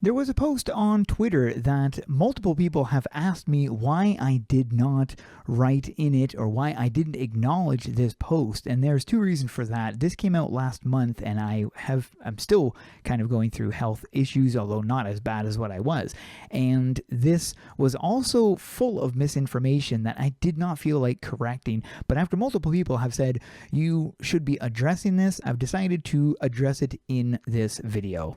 There was a post on Twitter that multiple people have asked me why I did not write in it or why I didn't acknowledge this post, and there's two reasons for that. This came out last month, and I'm still kind of going through health issues, although not as bad as what I was. And this was also full of misinformation that I did not feel like correcting. But after multiple people have said you should be addressing this, I've decided to address it in this video.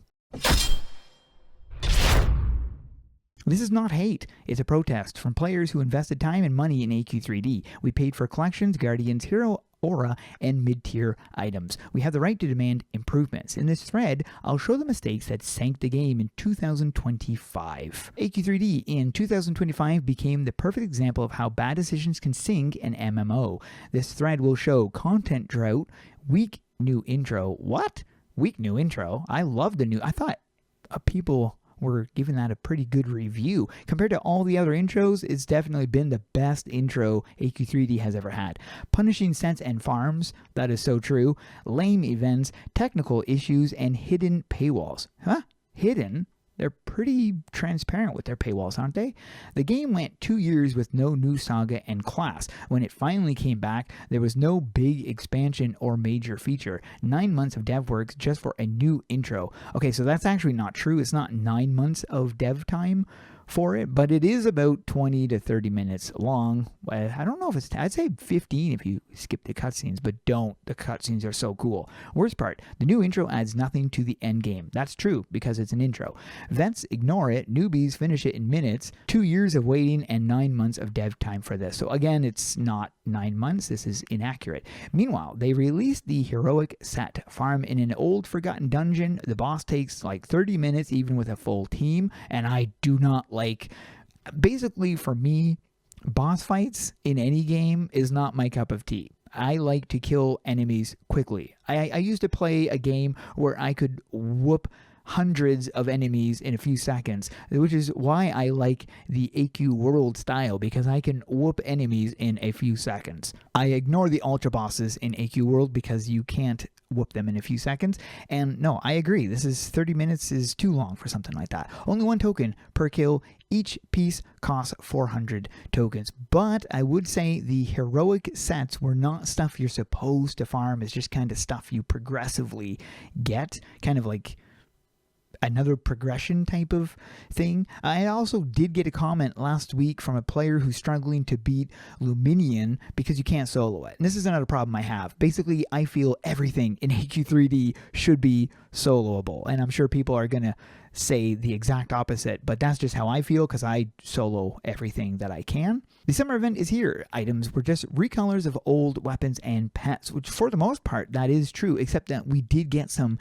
This is not hate, it's a protest from players who invested time and money in AQ3D. We paid for collections, guardians, hero, aura, and mid-tier items. We have the right to demand improvements. In this thread, I'll show the mistakes that sank the game in 2025. AQ3D in 2025 became the perfect example of how bad decisions can sink an MMO. This thread will show content drought, weak new intro. What? Weak new intro? I love the new... I thought people were giving that a pretty good review. Compared to all the other intros, it's definitely been the best intro AQ3D has ever had. Punishing sets and farms, that is so true. Lame events, technical issues, and hidden paywalls. Huh? Hidden? They're pretty transparent with their paywalls, aren't they? The game went 2 years with no new saga and class. When it finally came back, there was no big expansion or major feature. 9 months of dev work just for a new intro. Okay, so that's actually not true. It's not 9 months of dev time for it, but it is about 20 to 30 minutes long. I don't know if it's, I'd say 15 if you skip the cutscenes, but don't. The cutscenes are so cool. Worst part, the new intro adds nothing to the end game. That's true because it's an intro. Vets ignore it, newbies finish it in minutes. 2 years of waiting and 9 months of dev time for this. So again, it's not 9 months. This is inaccurate. Meanwhile, they released the heroic set. Farm in an old forgotten dungeon. The boss takes like 30 minutes even with a full team, and I do not like... Basically, for me, boss fights in any game is not my cup of tea. I like to kill enemies quickly. I used to play a game where I could whoop hundreds of enemies in a few seconds, which is why I like the AQ World style, because I can whoop enemies in a few seconds. I ignore the ultra bosses in AQ World because you can't whoop them in a few seconds. And no, I agree, this is 30 minutes is too long for something like that. Only one token per kill. Each piece costs 400 tokens. But I would say the heroic sets were not stuff you're supposed to farm. It's just kind of stuff you progressively get, kind of like another progression type of thing. I also did get a comment last week from a player who's struggling to beat Luminian because you can't solo it. And this is another problem I have. Basically, I feel everything in AQ3D should be soloable. And I'm sure people are going to say the exact opposite, but that's just how I feel because I solo everything that I can. The summer event is here. Items were just recolors of old weapons and pets, which for the most part, that is true, except that we did get some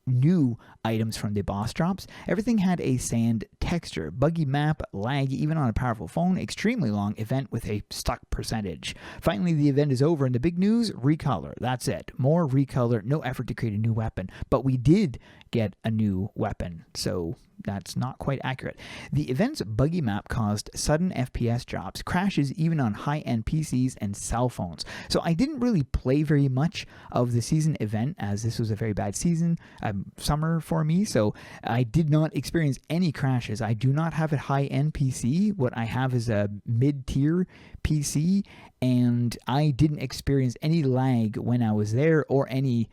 new items from the boss drops. Everything had a sand texture, buggy map, lag even on a powerful phone, extremely long event with a stuck percentage. Finally, the event is over and the big news, recolor. That's it. More recolor, no effort to create a new weapon. But we did get a new weapon, so that's not quite accurate. The event's buggy map caused sudden FPS drops, crashes even on high-end PCs and cell phones. So I didn't really play very much of the season event as this was a very bad season, summer for me, so I did not experience any crashes. I do not have a high-end PC. What I have is a mid-tier PC, and I didn't experience any lag when I was there or any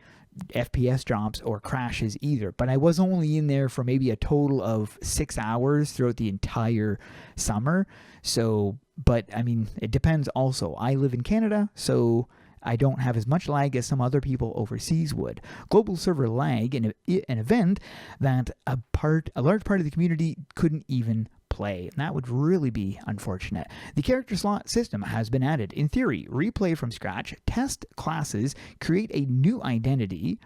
FPS drops or crashes either, but I was only in there for maybe a total of 6 hours throughout the entire summer. So, but I mean, it depends also. I live in Canada, so I don't have as much lag as some other people overseas would. Global server lag in an event that a large part of the community couldn't even play. And that would really be unfortunate. The character slot system has been added. In theory, replay from scratch, test classes, create a new identity.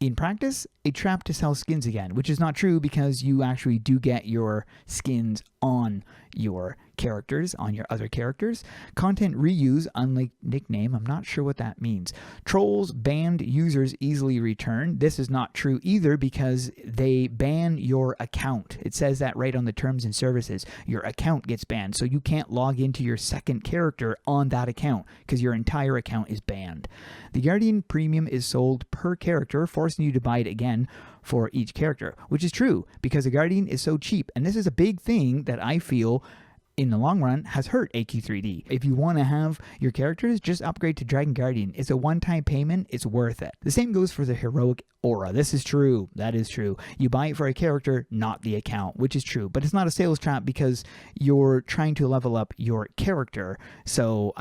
In practice, a trap to sell skins again, which is not true because you actually do get your skins on your characters on your other characters. Content reuse, unlike nickname, I'm not sure what that means. Trolls banned users easily return. This is not true either because they ban your account. It says that right on the terms and services. Your account gets banned, so you can't log into your second character on that account because your entire account is banned. The Guardian Premium is sold per character, forcing you to buy it again for each character, which is true because the Guardian is so cheap. And this is a big thing that I feel in the long run has hurt AQ3D. If you want to have your characters, just upgrade to Dragon Guardian. It's a one-time payment. It's worth it. The same goes for the Heroic Aura. This is true. That is true. You buy it for a character, not the account, which is true. But it's not a sales trap because you're trying to level up your character. So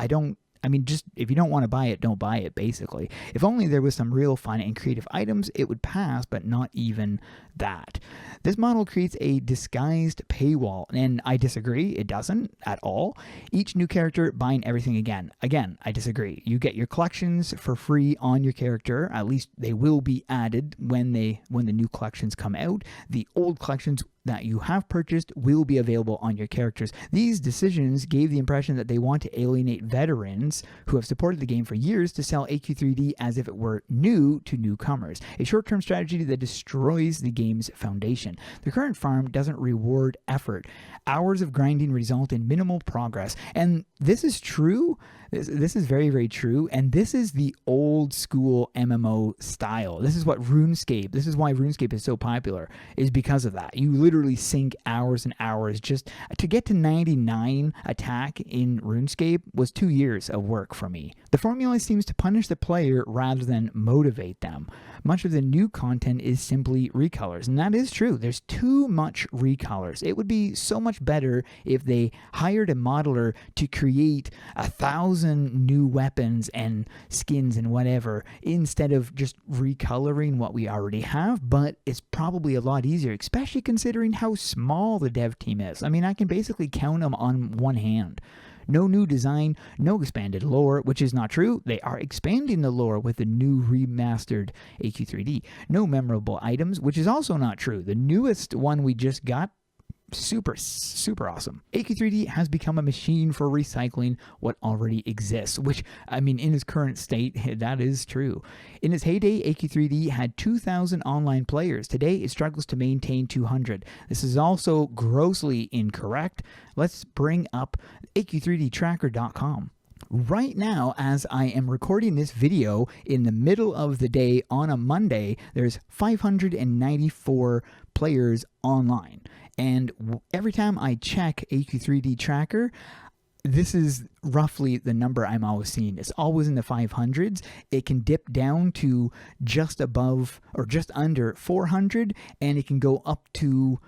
just if you don't want to buy it, don't buy it, basically. If only there was some real fun and creative items, it would pass, but not even that. This model creates a disguised paywall, and I disagree. It doesn't at all. Each new character buying everything again. Again, I disagree. You get your collections for free on your character. At least they will be added when the new collections come out. The old collections that you have purchased will be available on your characters. These decisions gave the impression that they want to alienate veterans who have supported the game for years to sell AQ3D as if it were new to newcomers, a short-term strategy that destroys the game's foundation. The current farm doesn't reward effort. Hours of grinding result in minimal progress, and this is true. This is very, very true, and this is the old school MMO style. This is why RuneScape is so popular, is because of that. You literally sink hours and hours. Just to get to 99 attack in RuneScape was 2 years of work for me. The formula seems to punish the player rather than motivate them. Much of the new content is simply recolors, and that is true. There's too much recolors. It would be so much better if they hired a modeler to create 1,000 new weapons and skins and whatever instead of just recoloring what we already have. But it's probably a lot easier, especially considering how small the dev team is. I mean, I can basically count them on one hand. No new design, no expanded lore, which is not true. They are expanding the lore with the new remastered AQ3D. No memorable items, which is also not true. The newest one we just got, super awesome. AQ3D has become a machine for recycling what already exists, which, I mean, in its current state, that is true. In its heyday, AQ3D had 2,000 online players. Today, it struggles to maintain 200. This is also grossly incorrect. Let's bring up AQ3DTracker.com. Right now, as I am recording this video in the middle of the day on a Monday, there's 594 players online. And every time I check AQ3D Tracker, this is roughly the number I'm always seeing. It's always in the 500s. It can dip down to just above or just under 400, and it can go up to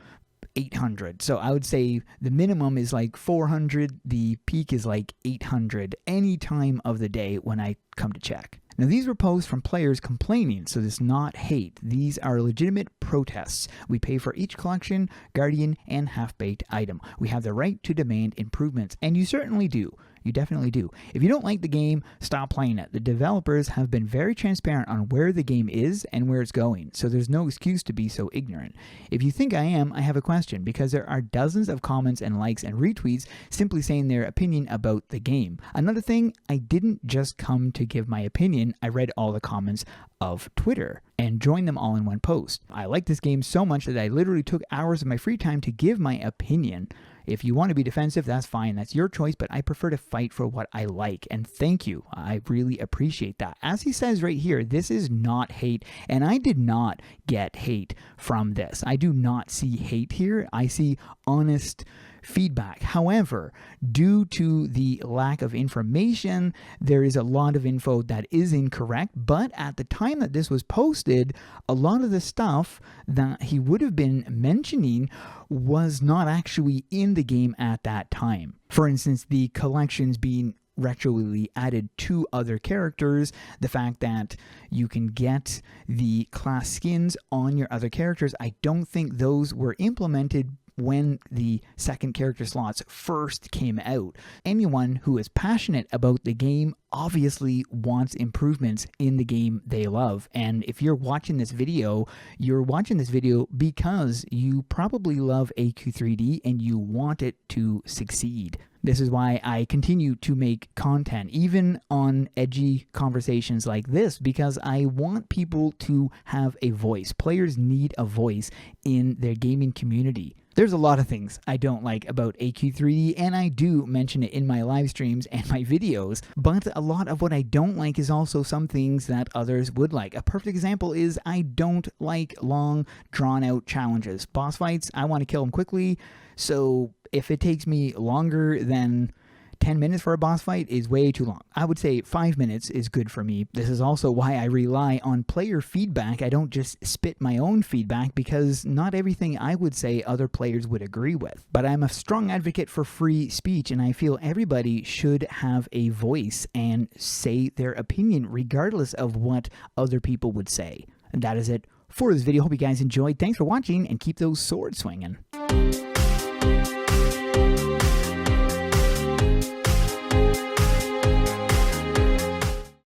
800. So I would say the minimum is like 400. The peak is like 800 any time of the day when I come to check. Now, these were posts from players complaining, so this is not hate. These are legitimate protests. We pay for each collection, Guardian, and half-baked item. We have the right to demand improvements, and you certainly do. You definitely do. If you don't like the game, stop playing it. The developers have been very transparent on where the game is and where it's going, so there's no excuse to be so ignorant. If you think I am, I have a question, because there are dozens of comments and likes and retweets simply saying their opinion about the game. Another thing, I didn't just come to give my opinion. I read all the comments of Twitter and joined them all in one post. I like this game so much that I literally took hours of my free time to give my opinion. If you want to be defensive, that's fine. That's your choice, but I prefer to fight for what I like. And thank you. I really appreciate that. As he says right here, this is not hate, and I did not get hate from this. I do not see hate here. I see honest feedback. However, due to the lack of information, there is a lot of info that is incorrect, but at the time that this was posted, a lot of the stuff that he would have been mentioning was not actually in the game at that time. For instance, the collections being retroactively added to other characters, the fact that you can get the class skins on your other characters, I don't think those were implemented when the second character slots first came out. Anyone who is passionate about the game obviously wants improvements in the game they love. And if you're watching this video, you're watching this video because you probably love AQ3D and you want it to succeed. This is why I continue to make content, even on edgy conversations like this, because I want people to have a voice. Players need a voice in their gaming community. There's a lot of things I don't like about AQ3D, and I do mention it in my live streams and my videos, but a lot of what I don't like is also some things that others would like. A perfect example is I don't like long, drawn-out challenges. Boss fights, I want to kill them quickly, so if it takes me longer than 10 minutes for a boss fight is way too long. I would say 5 minutes is good for me. This is also why I rely on player feedback. I don't just spit my own feedback because not everything I would say other players would agree with. But I'm a strong advocate for free speech, and I feel everybody should have a voice and say their opinion regardless of what other people would say. And that is it for this video. Hope you guys enjoyed. Thanks for watching, and keep those swords swinging.